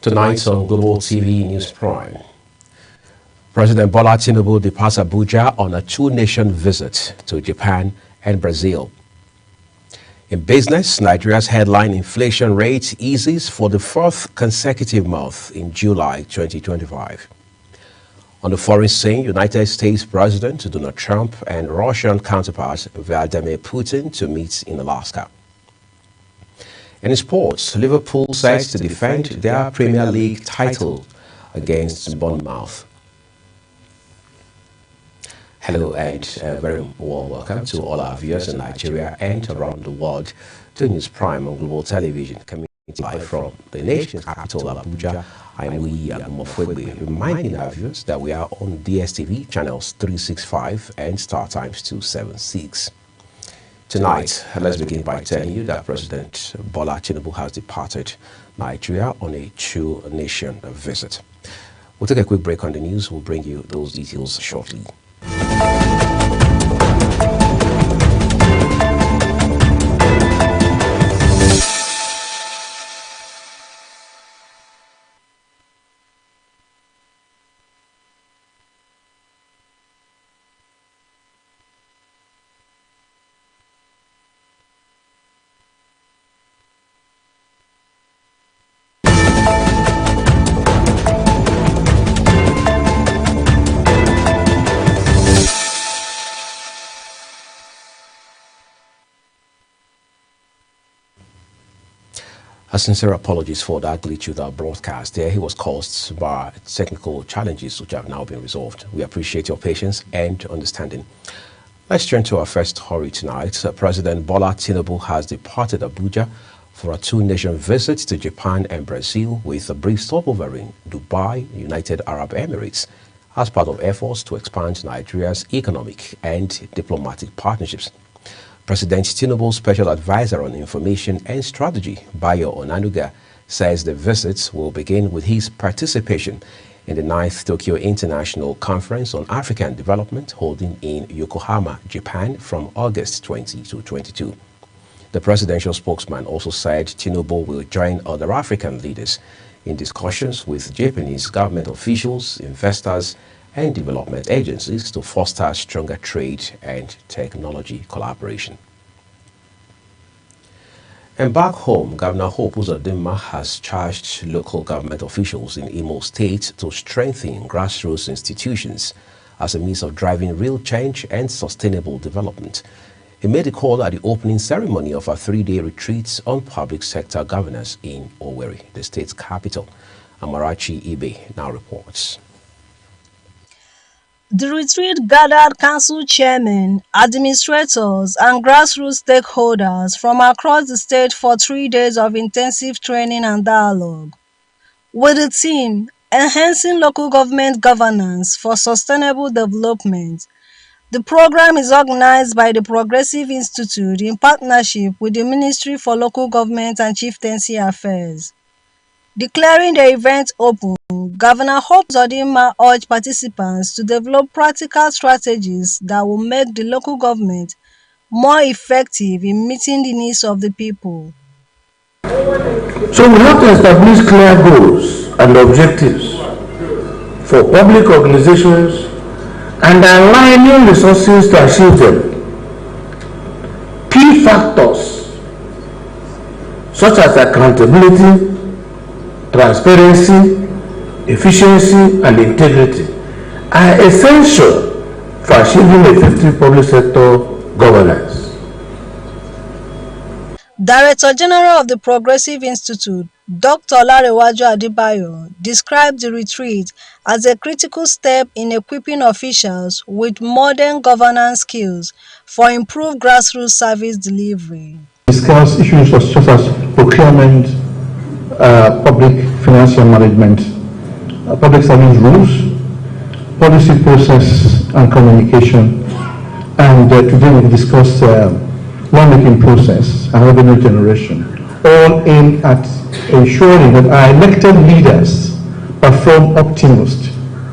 Tonight on Global TV News Prime, President Bola Tinubu departs Abuja on a two-nation visit to Japan and Brazil. In business, Nigeria's headline inflation rate eases for the fourth consecutive month in July 2025. On the foreign scene, United States President Donald Trump and Russian counterpart Vladimir Putin to meet in Alaska. And in sports, Liverpool set to defend their Premier League title against Bournemouth. Hello and very warm welcome to all our viewers in Nigeria and around the world to News Prime on Global Television, coming live from the nation's capital, Abuja. I'm Louis Agumofwegbe, reminding our viewers that we are on DSTV channels 365 and Star Times 276. Tonight, let's begin by telling you that President Bola Tinubu has departed Nigeria on a two-nation visit. We'll take a quick break on the news. We'll bring you those details shortly. Sincere apologies for that glitch with our broadcast there. It was caused by technical challenges which have now been resolved. We appreciate your patience and understanding. Let's turn to our first story tonight. President Bola Tinubu has departed Abuja for a two-nation visit to Japan and Brazil with a brief stopover in Dubai, United Arab Emirates, as part of efforts to expand Nigeria's economic and diplomatic partnerships. President Tinubu's Special Advisor on Information and Strategy, Bayo Onanuga, says the visits will begin with his participation in the 9th Tokyo International Conference on African Development holding in Yokohama, Japan from August 20 to 22. The presidential spokesman also said Tinubu will join other African leaders in discussions with Japanese government officials, investors, and development agencies to foster stronger trade and technology collaboration. And back home, Governor Hope Uzodinma has charged local government officials in Imo State to strengthen grassroots institutions as a means of driving real change and sustainable development. He made a call at the opening ceremony of a three-day retreat on public sector governance in Owerri, the state's capital. Amarachi Ibe now reports. The retreat gathered council chairmen, administrators, and grassroots stakeholders from across the state for 3 days of intensive training and dialogue. With the theme, Enhancing Local Government Governance for Sustainable Development, the program is organized by the Progressive Institute in partnership with the Ministry for Local Government and Chieftaincy Affairs. Declaring the event open, Governor Hope Uzodinma urged participants to develop practical strategies that will make the local government more effective in meeting the needs of the people. So we have to establish clear goals and objectives for public organizations and aligning resources to achieve them. Key factors such as accountability, transparency, efficiency, and integrity are essential for achieving effective public sector governance. Director General of the Progressive Institute, Dr. Olarewaju Adebayo, described the retreat as a critical step in equipping officials with modern governance skills for improved grassroots service delivery. Discuss issues such as procurement, public financial management, public service rules, policy process and communication, and today we discussed lawmaking process and revenue generation, all aimed at ensuring that our elected leaders perform optimist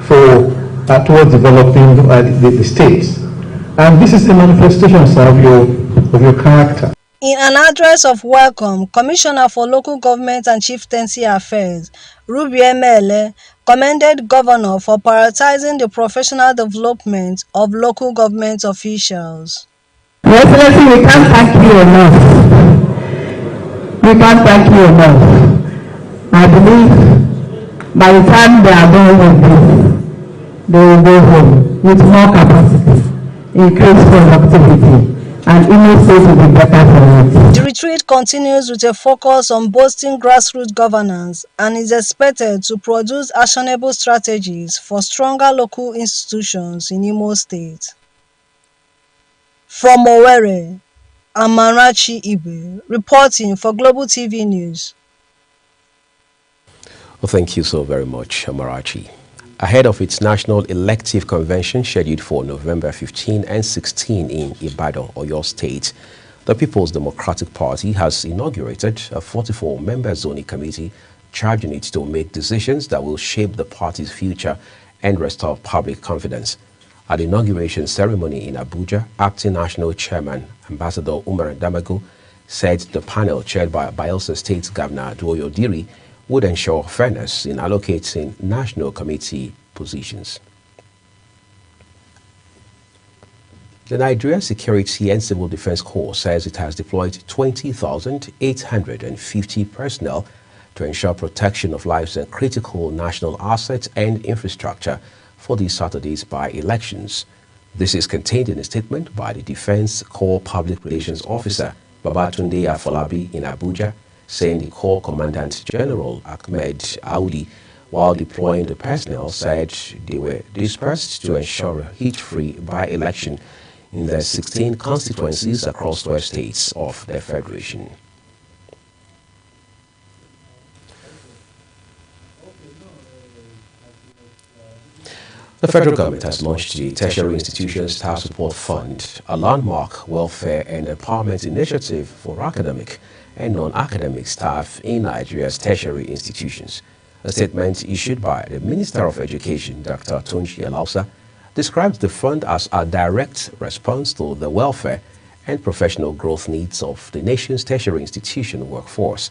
towards developing the state. And this is a manifestation, sir, of your character. In an address of welcome, Commissioner for Local Government and Chieftaincy Affairs, Ruby Mele, commended Governor for prioritizing the professional development of local government officials. Your Excellency, we can't thank you enough. We can't thank you enough. I believe by the time they are done with this, they will go home with more capacity, increased productivity, and Imo State will be better for it. The retreat continues with a focus on boosting grassroots governance and is expected to produce actionable strategies for stronger local institutions in Imo State. From Owerri, Amarachi Ibe, reporting for Global TV News. Well, thank you so very much, Amarachi. Ahead of its National Elective Convention scheduled for November 15 and 16 in Ibadan, Oyo State, the People's Democratic Party has inaugurated a 44-member zoning committee charging it to make decisions that will shape the party's future and restore public confidence. At the inauguration ceremony in Abuja, Acting National Chairman Ambassador Umar Damago said the panel chaired by Bayelsa State Governor Duoyo Diri would ensure fairness in allocating national committee positions. The Nigeria Security and Civil Defense Corps says it has deployed 20,850 personnel to ensure protection of lives and critical national assets and infrastructure for these Saturdays by-elections. This is contained in a statement by the Defense Corps Public Relations Officer, Babatunde Afolabi, in Abuja, saying the Corps Commandant General Ahmed Audi, while deploying the personnel, said they were dispersed to ensure a heat-free by-election in the 16 constituencies across 12 states of the Federation. The federal government has launched the Tertiary Institutions Staff Support Fund, a landmark welfare and empowerment initiative for academic and non-academic staff in Nigeria's tertiary institutions. A statement issued by the Minister of Education, Dr. Tunji Alausa, describes the fund as a direct response to the welfare and professional growth needs of the nation's tertiary institution workforce.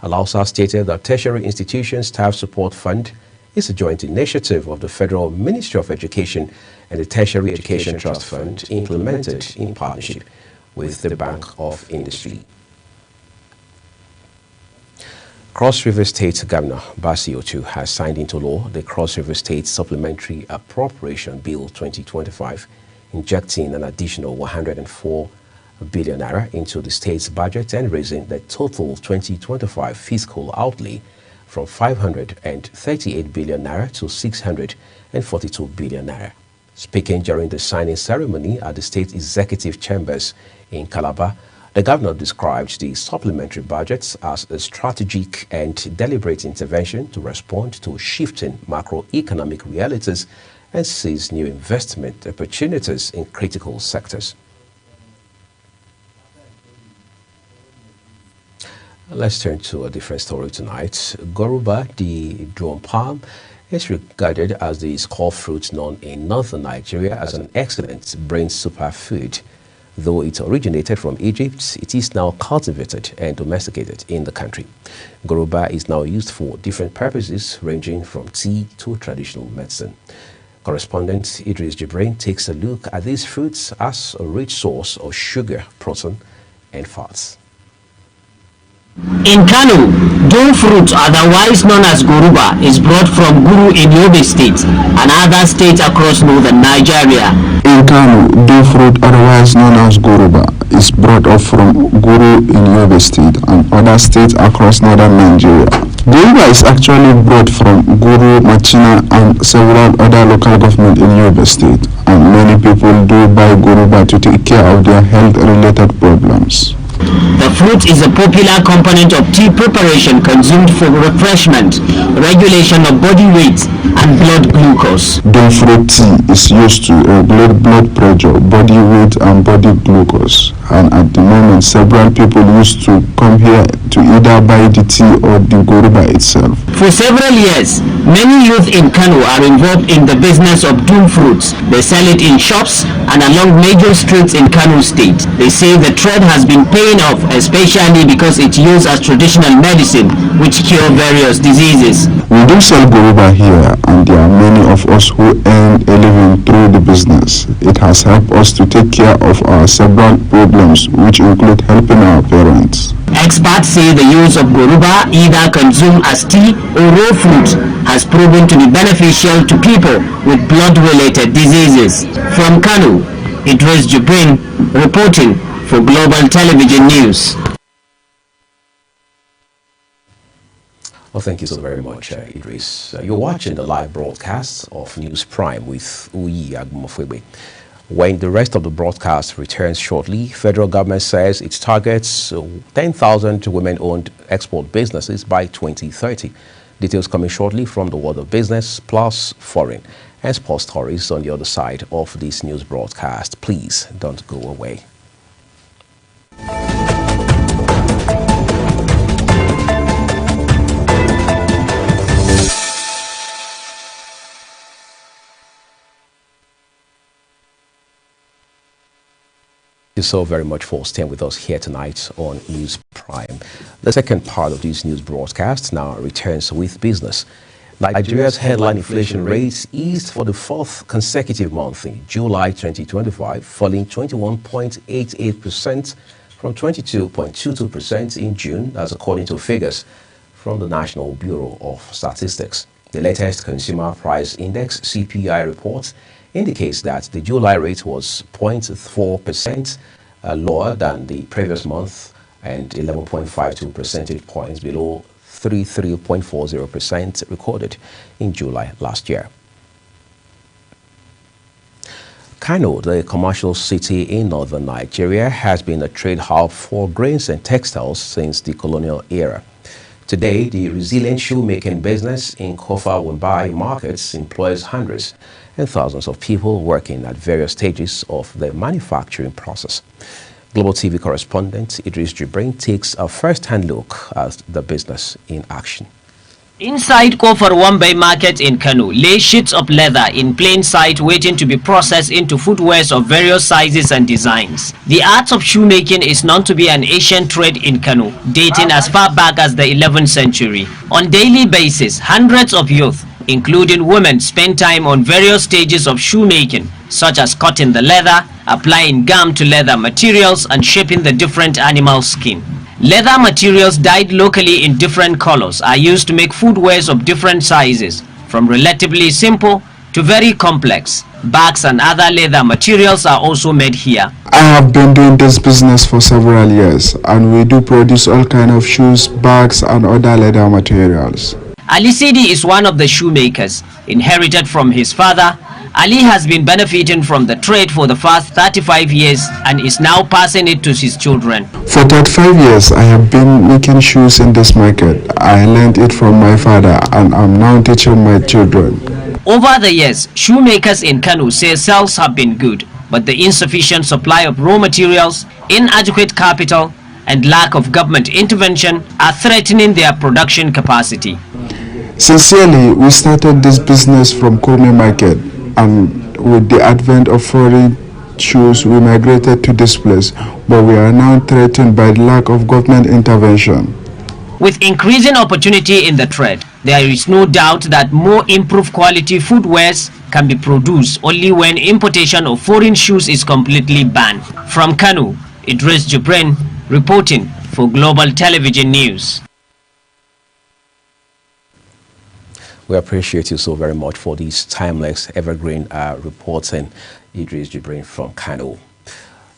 Alausa stated that Tertiary Institutions Staff Support Fund is a joint initiative of the Federal Ministry of Education and the Tertiary Education Trust Fund, implemented in partnership with the Bank of Industry. Cross River State Governor Basi Otu has signed into law the Cross River State Supplementary Appropriation Bill 2025, injecting an additional 104 billion naira into the state's budget and raising the total 2025 fiscal outlay from 538 billion naira to 642 billion naira. Speaking during the signing ceremony at the State Executive Chambers in Calabar, the governor described the supplementary budgets as a strategic and deliberate intervention to respond to shifting macroeconomic realities and seize new investment opportunities in critical sectors. Let's turn to a different story tonight. Goruba, the drum palm, is regarded as the skull fruit known in northern Nigeria as an excellent brain superfood. Though it originated from Egypt, it is now cultivated and domesticated in the country. Goruba is now used for different purposes, ranging from tea to traditional medicine. Correspondent Idris Jibrin takes a look at these fruits as a rich source of sugar, protein, and fats. In Kano, dome fruit, otherwise known as goruba, is brought from Guru in Yobe State and other states across northern Nigeria. In Kano, dome fruit, otherwise known as goruba, is brought up from Guru in Yobe State and other states across northern Nigeria. Goruba is actually brought from Guru, Machina, and several other local governments in Yobe State, and many people do buy goruba to take care of their health-related problems. The fruit is a popular component of tea preparation consumed for refreshment, regulation of body weight, and blood glucose. Dome fruit tea is used to regulate blood pressure, body weight, and body glucose. and at the moment several people used to come here to either buy the tea or the goruba itself. For several years, many youth in Kano are involved in the business of doom fruits. They sell it in shops and along major streets in Kano State. They say the trade has been paying off, especially because it's used as traditional medicine which cure various diseases. We do sell goruba here, and there are many of us who earn a living through the business. It has helped us to take care of our several problems, which include helping our parents. Experts say the use of goruba, either consumed as tea or raw fruit, has proven to be beneficial to people with blood-related diseases. From Kano, Idris Jibrin reporting for Global Television News. Well, thank you so very much, Idris. You're watching the live broadcast of News Prime with Uyi Agumofwebe. When the rest of the broadcast returns shortly, federal government says it targets 10,000 women-owned export businesses by 2030. Details coming shortly from the world of business, plus foreign and sports stories on the other side of this news broadcast. Please don't go away. Thank you so very much for staying with us here tonight on News Prime. The second part of this news broadcast now returns with business. Nigeria's headline inflation rate eased for the fourth consecutive month in July 2025, falling 21.88% from 22.22% in June, as according to figures from the National Bureau of Statistics. The latest Consumer Price Index (CPI) report indicates that the July rate was 0.4% lower than the previous month and 11.52 percentage points below 33.40% recorded in July last year. Kano, the commercial city in northern Nigeria, has been a trade hub for grains and textiles since the colonial era. Today, the resilient shoemaking business in Kofa Wembai markets employs hundreds and thousands of people working at various stages of the manufacturing process. Global TV correspondent Idris Jibrin takes a first-hand look at the business in action. Inside Kofa Wembai market in Kano lay sheets of leather in plain sight waiting to be processed into footwears of various sizes and designs. The art of shoemaking is known to be an ancient trade in Kano, dating as far back as the 11th century. On daily basis, hundreds of youth, including women, spend time on various stages of shoemaking, such as cutting the leather, applying gum to leather materials, and shaping the different animal skin. Leather materials dyed locally in different colors are used to make footwears of different sizes, from relatively simple to very complex. Bags and other leather materials are also made here. I have been doing this business for several years, and we do produce all kinds of shoes, bags, and other leather materials. Ali Sidi is one of the shoemakers. Inherited from his father, Ali has been benefiting from the trade for the past 35 years and is now passing it to his children. For 35 years, I have been making shoes in this market. I learned it from my father, and I'm now teaching my children. Over the years, shoemakers in Kano say sales have been good, but the insufficient supply of raw materials, inadequate capital, and lack of government intervention are threatening their production capacity. Sincerely, we started this business from Kurmi Market, and with the advent of foreign shoes, we migrated to this place, but we are now threatened by the lack of government intervention. With increasing opportunity in the trade, there is no doubt that more improved quality footwears can be produced only when importation of foreign shoes is completely banned. From Kano, Idris Jibrin reporting for Global Television News. We appreciate you so very much for these timeless, evergreen reporting, Idris Jibrin from Kano.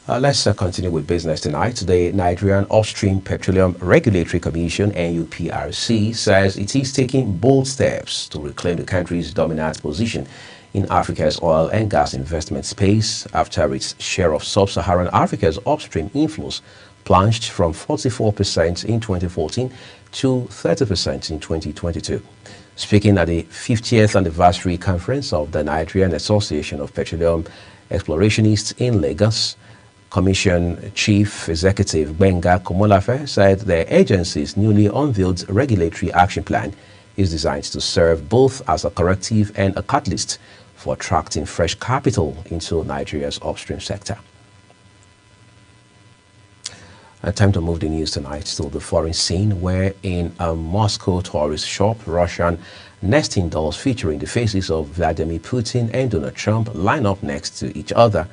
Let's continue with business tonight. The Nigerian Upstream Petroleum Regulatory Commission, NUPRC, says it is taking bold steps to reclaim the country's dominant position in Africa's oil and gas investment space after its share of sub-Saharan Africa's upstream inflows plunged from 44% in 2014 to 30% in 2022. Speaking at the 50th anniversary conference of the Nigerian Association of Petroleum Explorationists in Lagos, Commission Chief Executive Gbenga Komolafe said the agency's newly unveiled regulatory action plan is designed to serve both as a corrective and a catalyst for attracting fresh capital into Nigeria's upstream sector. Time to move the news tonight to the foreign scene, where in a Moscow tourist shop, Russian nesting dolls featuring the faces of Vladimir Putin and Donald Trump line up next to each other,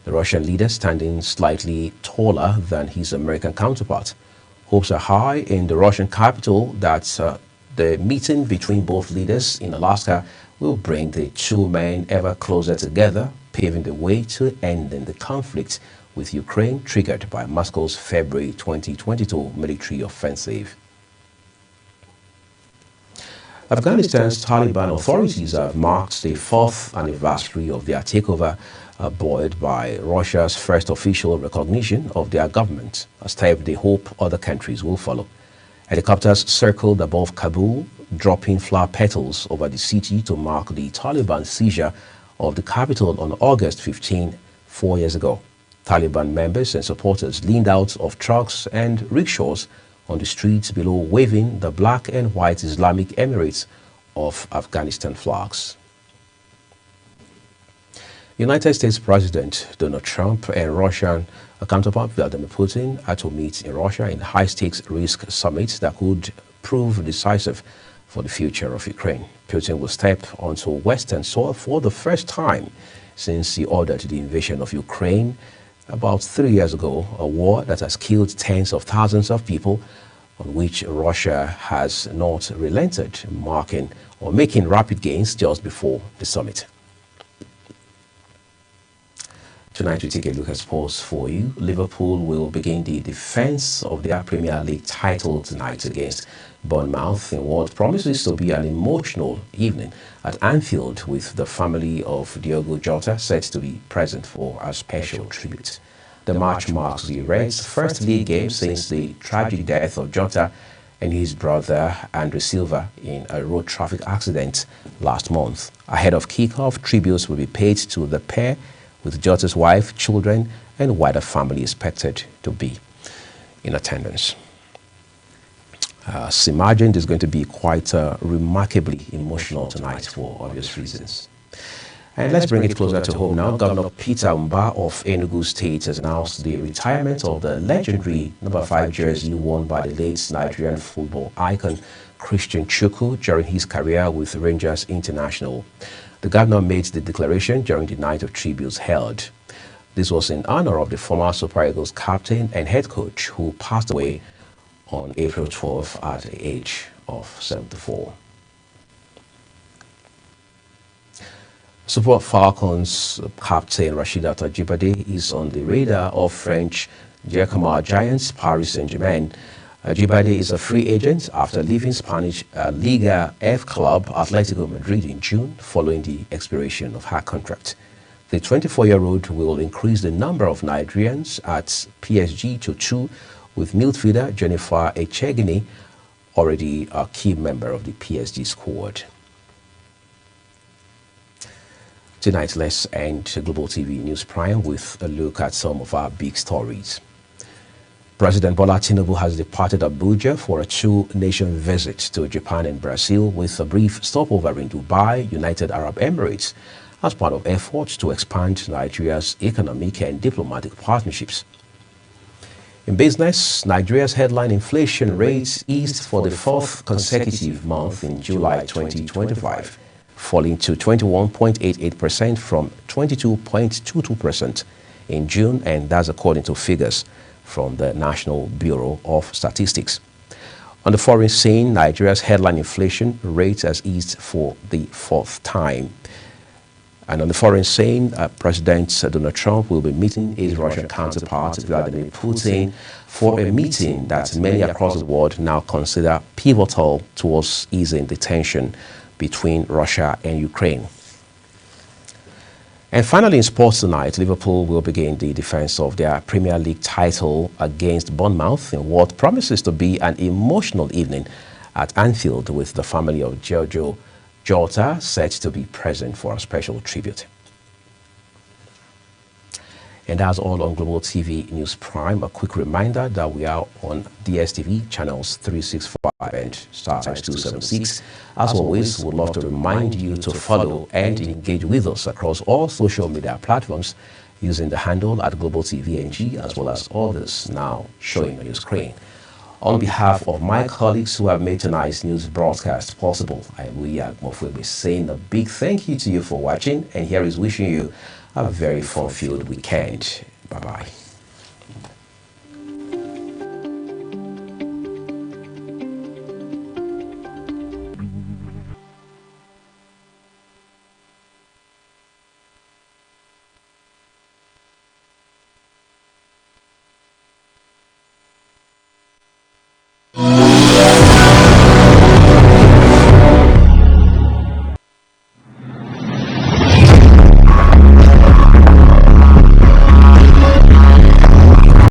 the Russian leader standing slightly taller than his American counterpart. Hopes are high in the Russian capital that the meeting between both leaders in Alaska will bring the two men ever closer together, paving the way to ending the conflict with Ukraine triggered by Moscow's February 2022 military offensive. Afghanistan's Taliban authorities have marked the 4th anniversary of their takeover, buoyed by Russia's first official recognition of their government, a step they hope other countries will follow. Helicopters circled above Kabul, dropping flower petals over the city to mark the Taliban seizure of the capital on August 15, 4 years ago. Taliban members and supporters leaned out of trucks and rickshaws on the streets below, waving the black and white Islamic Emirates of Afghanistan flags. United States President Donald Trump and Russian counterpart Vladimir Putin are to meet in Russia in high-stakes risk summit that could prove decisive for the future of Ukraine. Putin will step onto Western soil for the first time since he ordered the invasion of Ukraine about 3 years ago, a war that has killed tens of thousands of people, on which Russia has not relented, making rapid gains just before the summit. Tonight we take a look at sports for you. Liverpool will begin the defense of their Premier League title tonight against Bournemouth in what promises to be an emotional evening at Anfield, with the family of Diogo Jota set to be present for a special tribute. The match marks the Reds' first league game since the tragic death of Jota and his brother Andre Silva in a road traffic accident last month. Ahead of kickoff, tributes will be paid to the pair, with Jota's wife, children, and wider family expected to be in attendance. Imagine is going to be quite remarkably emotional tonight for obvious reasons. And let's bring it closer to home now. Governor Peter Mba of Enugu State has announced the retirement of the legendary number 5 jersey worn by the late Nigerian football icon Christian Chukwu during his career with Rangers International. The governor made the declaration during the night of tributes held. This was in honor of the former Super Eagles captain and head coach who passed away on April 12 at the age of 74. Super Falcons captain Rasheedat Ajibade is on the radar of French Jacquemart giants Paris Saint-Germain. Ajibade is a free agent after leaving Spanish Liga F club Atletico Madrid in June following the expiration of her contract. The 24-year-old will increase the number of Nigerians at PSG to 2, with midfielder Jennifer Echegini already a key member of the PSG squad. Tonight, let's end Global TV News Prime with a look at some of our big stories. President Bola Tinubu has departed Abuja for a 2-nation visit to Japan and Brazil, with a brief stopover in Dubai, United Arab Emirates, as part of efforts to expand Nigeria's economic and diplomatic partnerships. In business, Nigeria's headline inflation rate eased for the 4th consecutive month in July 2025, falling to 21.88% from 22.22% in June, and that's according to figures from the National Bureau of Statistics. On the foreign scene, Nigeria's headline inflation rate has eased for the 4th time. And on the foreign scene, President Donald Trump will be meeting his Russian counterpart, Vladimir Putin, for a meeting that many across the world now consider pivotal towards easing the tension between Russia and Ukraine. And finally, in sports tonight, Liverpool will begin the defense of their Premier League title against Bournemouth in what promises to be an emotional evening at Anfield, with the family of Diogo Jota set to be present for a special tribute. And that's all on Global TV News Prime. A quick reminder that we are on DSTV channels 365 and star 276. As always, we'd love to remind you to follow and engage with us across all social media platforms using the handle at Global TV NG, as well as others now showing on your screen. On behalf of my colleagues who have made tonight's news broadcast possible, I am William Mofwebe saying a big thank you to you for watching, and here is wishing you a very fun-filled weekend. Bye-bye.